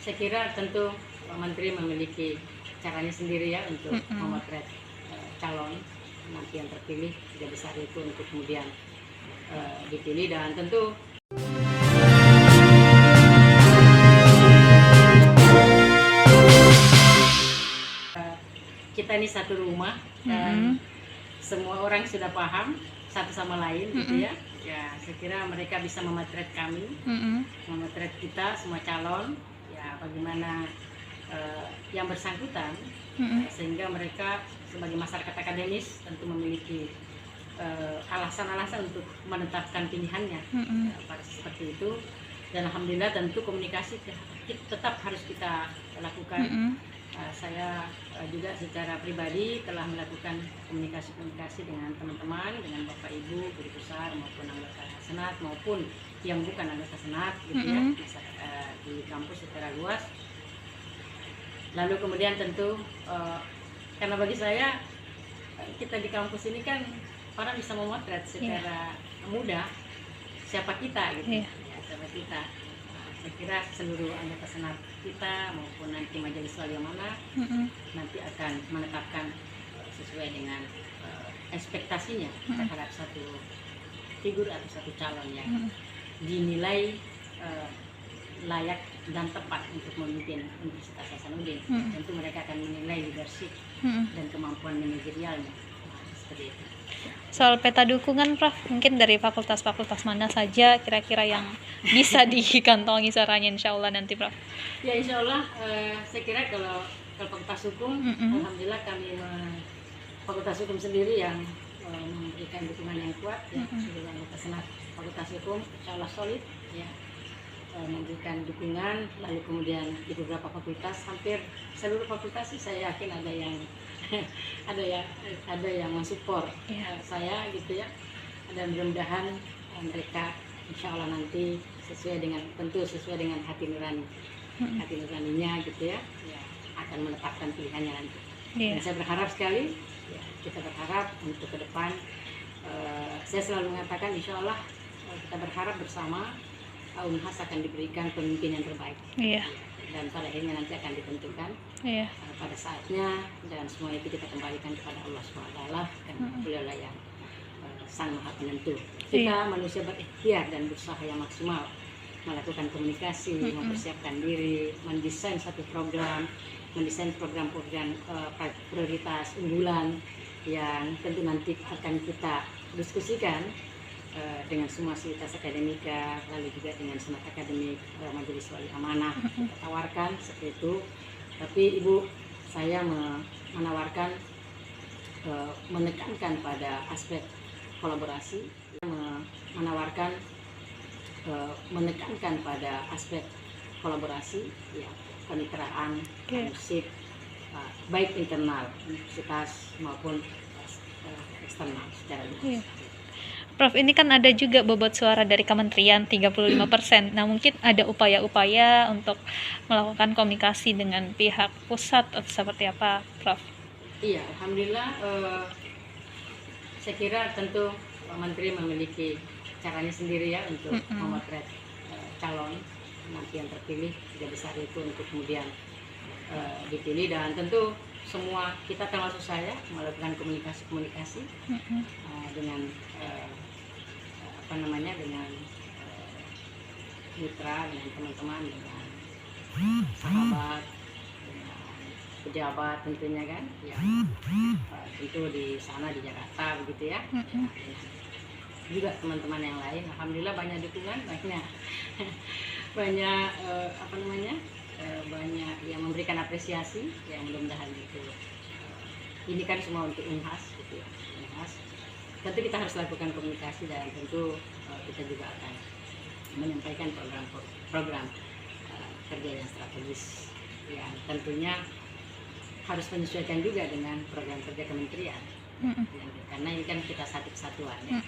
saya kira tentu Pak Menteri memiliki caranya sendiri ya untuk memotret calon nanti yang terpilih 3 besar itu untuk kemudian dipilih. Dan tentu kita ini satu rumah dan semua orang sudah paham satu sama lain gitu ya. Ya, saya kira mereka bisa memotret kami, memotret kita semua calon, ya bagaimana yang bersangkutan, sehingga mereka sebagai masyarakat akademis tentu memiliki alasan-alasan untuk menetapkan pilihannya pada seperti itu. Dan alhamdulillah tentu komunikasi tetap harus kita lakukan. Saya juga secara pribadi telah melakukan komunikasi dengan teman-teman, dengan Bapak Ibu guru besar maupun anggota senat maupun yang bukan anggota senat gitu ya, di kampus secara luas. Lalu kemudian tentu karena bagi saya kita di kampus ini kan orang bisa memotret secara mudah siapa kita gitu ya, siapa kita. Saya kira seluruh anggota senat kita maupun nanti majelis wali amanah nanti akan menetapkan sesuai dengan ekspektasinya terhadap satu figur atau satu calon yang dinilai layak dan tepat untuk memimpin Universitas Hasanuddin. Tentu mereka akan menilai leadership dan kemampuan manajerialnya seperti itu. Soal peta dukungan, Prof, mungkin dari fakultas-fakultas mana saja kira-kira yang bisa dikantongi suaranya insya Allah nanti, Prof? Ya insya Allah, saya kira kalau fakultas hukum, alhamdulillah kami fakultas hukum sendiri yang memberikan dukungan yang kuat, ya seluruh anggota senat fakultas hukum insya Allah solid, ya memberikan dukungan. Lalu kemudian di beberapa fakultas, hampir seluruh fakultas sih saya yakin ada yang ada yang mensupport saya gitu ya. Dan mudah-mudahan mereka insya Allah nanti sesuai dengan hati nuraninya gitu ya, akan menetapkan pilihannya nanti. Dan saya berharap sekali, ya, kita berharap untuk ke depan, saya selalu mengatakan insya Allah kita berharap bersama Unhas akan diberikan pemimpin yang terbaik. Dan pada akhirnya nanti akan ditentukan pada saatnya, dan semua itu kita kembalikan kepada Allah SWT, karena beliau lah yang sang maha penentu. Kita manusia berikhtiar dan berusaha yang maksimal melakukan komunikasi, mempersiapkan diri, mendesain satu program, mendesain program-program prioritas unggulan yang tentu nanti akan kita diskusikan dengan semua sivitas akademika, lalu juga dengan senat akademik, majelis wali amanah, kita tawarkan seperti itu. Tapi Ibu, saya menawarkan menekankan pada aspek kolaborasi, menekankan pada aspek kolaborasi, ya, kemitraan, musik, baik internal universitas maupun eksternal secara luas. Prof, ini kan ada juga bobot suara dari kementerian 35%. Nah, mungkin ada upaya-upaya untuk melakukan komunikasi dengan pihak pusat atau seperti apa, Prof? Iya, alhamdulillah. Saya kira tentu Pak Menteri memiliki caranya sendiri ya untuk memotret calon nanti yang terpilih 3 besar itu untuk kemudian dipilih. Dan tentu semua kita termasuk saya melakukan komunikasi dengan dengan mitra, dengan teman-teman, dengan sahabat, dengan pejabat tentunya kan, yang tentu di sana di Jakarta begitu ya. Juga teman-teman yang lain, alhamdulillah banyak dukungan, banyak banyak yang memberikan apresiasi, yang mudah-mudahan itu ini kan semua untuk Unhas gitu ya. Unhas tentu kita harus lakukan komunikasi, dan tentu kita juga akan menyampaikan program kerja yang strategis yang tentunya harus menyesuaikan juga dengan program kerja kementerian, karena ini kan kita satu kesatuan ya.